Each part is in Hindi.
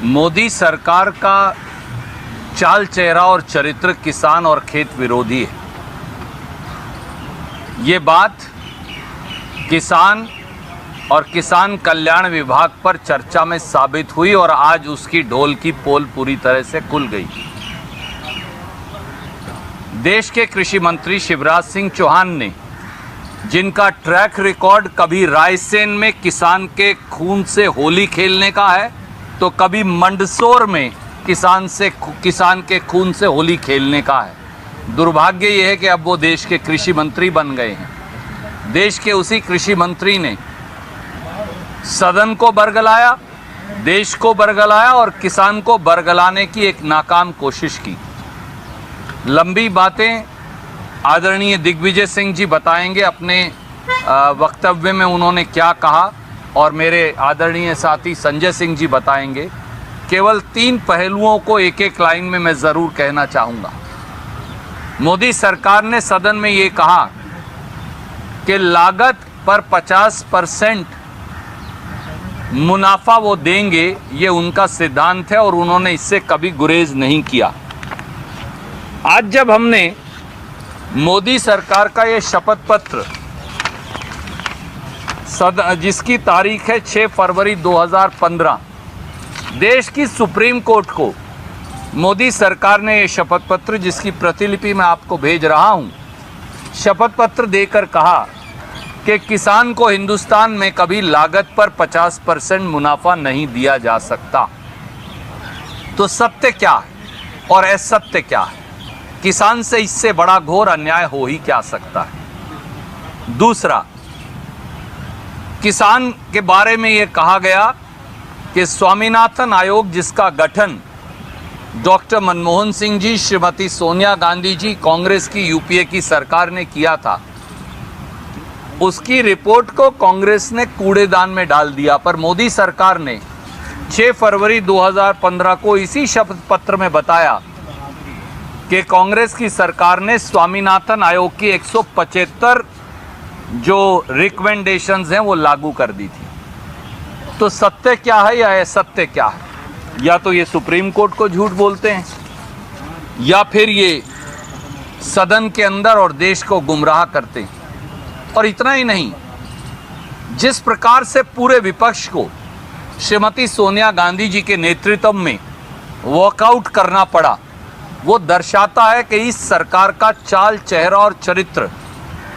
मोदी सरकार का चाल चेहरा और चरित्र किसान और खेत विरोधी है। ये बात किसान और किसान कल्याण विभाग पर चर्चा में साबित हुई और आज उसकी ढोल की पोल पूरी तरह से खुल गई। देश के कृषि मंत्री शिवराज सिंह चौहान ने, जिनका ट्रैक रिकॉर्ड कभी रायसेन में किसान के खून से होली खेलने का है तो कभी मंदसौर में किसान के खून से होली खेलने का है। दुर्भाग्य ये है कि अब वो देश के कृषि मंत्री बन गए हैं। देश के उसी कृषि मंत्री ने सदन को बरगलाया, देश को बरगलाया और किसान को बरगलाने की एक नाकाम कोशिश की। लंबी बातें आदरणीय दिग्विजय सिंह जी बताएंगे अपने वक्तव्य में उन्होंने क्या कहा, और मेरे आदरणीय साथी संजय सिंह जी बताएंगे। केवल 3 पहलुओं को एक एक लाइन में मैं ज़रूर कहना चाहूँगा। मोदी सरकार ने सदन में ये कहा कि लागत पर 50% मुनाफा वो देंगे, ये उनका सिद्धांत है और उन्होंने इससे कभी गुरेज नहीं किया। आज जब हमने मोदी सरकार का ये शपथ पत्र जिसकी तारीख है 6 फरवरी 2015, देश की सुप्रीम कोर्ट को मोदी सरकार ने ये शपथ पत्र, जिसकी प्रतिलिपि मैं आपको भेज रहा हूँ, शपथ पत्र देकर कहा कि किसान को हिंदुस्तान में कभी लागत पर 50% मुनाफा नहीं दिया जा सकता। तो सत्य क्या है और असत्य क्या है? किसान से इससे बड़ा घोर अन्याय हो ही क्या सकता है? दूसरा, किसान के बारे में यह कहा गया कि स्वामीनाथन आयोग, जिसका गठन डॉक्टर मनमोहन सिंह जी, श्रीमती सोनिया गांधी जी, कांग्रेस की यूपीए की सरकार ने किया था, उसकी रिपोर्ट को कांग्रेस ने कूड़ेदान में डाल दिया। पर मोदी सरकार ने 6 फरवरी 2015 को इसी शपथ पत्र में बताया कि कांग्रेस की सरकार ने स्वामीनाथन आयोग की 175 जो रिकमेंडेशंस हैं वो लागू कर दी थी। तो सत्य क्या है या असत्य क्या है? या तो ये सुप्रीम कोर्ट को झूठ बोलते हैं या फिर ये सदन के अंदर और देश को गुमराह करते हैं। और इतना ही नहीं, जिस प्रकार से पूरे विपक्ष को श्रीमती सोनिया गांधी जी के नेतृत्व में वॉकआउट करना पड़ा, वो दर्शाता है कि इस सरकार का चाल चेहरा और चरित्र,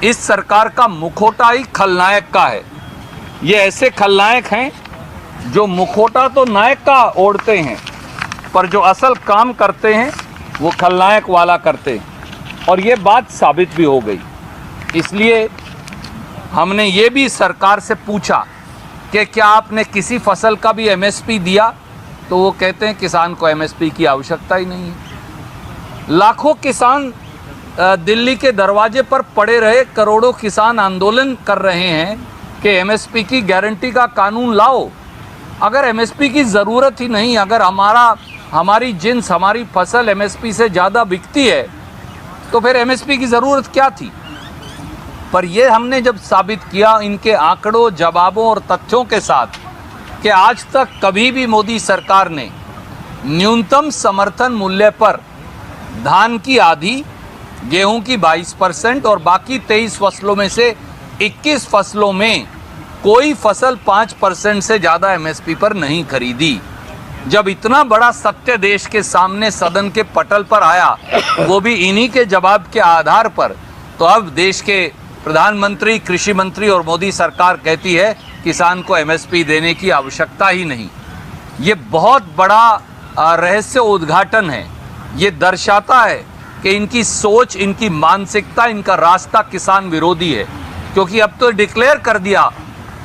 इस सरकार का मुखौटा ही खलनायक का है। ये ऐसे खलनायक हैं जो मुखौटा तो नायक का ओढ़ते हैं, पर जो असल काम करते हैं वो खलनायक वाला करते हैं। और ये बात साबित भी हो गई। इसलिए हमने ये भी सरकार से पूछा कि क्या आपने किसी फसल का भी एमएसपी दिया? तो वो कहते हैं किसान को एमएसपी की आवश्यकता ही नहीं है। लाखों किसान दिल्ली के दरवाजे पर पड़े रहे, करोड़ों किसान आंदोलन कर रहे हैं कि एमएसपी की गारंटी का कानून लाओ। अगर एमएसपी की ज़रूरत ही नहीं, अगर हमारी जिन्स, हमारी फसल एमएसपी से ज़्यादा बिकती है, तो फिर एमएसपी की ज़रूरत क्या थी? पर ये हमने जब साबित किया इनके आंकड़ों, जवाबों और तथ्यों के साथ कि आज तक कभी भी मोदी सरकार ने न्यूनतम समर्थन मूल्य पर धान की आधी, गेहूं की 22% और बाकी 23 फसलों में से 21 फसलों में कोई फसल 5% से ज़्यादा एमएसपी पर नहीं खरीदी। जब इतना बड़ा सत्य देश के सामने सदन के पटल पर आया, वो भी इन्हीं के जवाब के आधार पर, तो अब देश के प्रधानमंत्री, कृषि मंत्री और मोदी सरकार कहती है किसान को एमएसपी देने की आवश्यकता ही नहीं। ये बहुत बड़ा रहस्य उद्घाटन है। ये दर्शाता है कि इनकी सोच, इनकी मानसिकता, इनका रास्ता किसान विरोधी है। क्योंकि अब तो डिक्लेयर कर दिया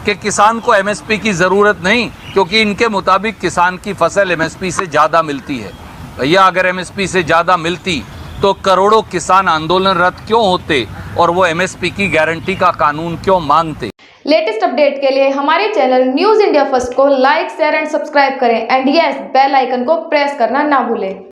कि किसान को एमएसपी की ज़रूरत नहीं, क्योंकि इनके मुताबिक किसान की फसल एमएसपी से ज़्यादा मिलती है। भैया, अगर एमएसपी से ज़्यादा मिलती तो करोड़ों किसान आंदोलनरत क्यों होते और वो एमएसपी की गारंटी का कानून क्यों मानते? लेटेस्ट अपडेट के लिए हमारे चैनल न्यूज़ इंडिया फर्स्ट को लाइक, शेयर एंड सब्सक्राइब करें एंड यस, बेल आइकन को प्रेस करना ना भूलें।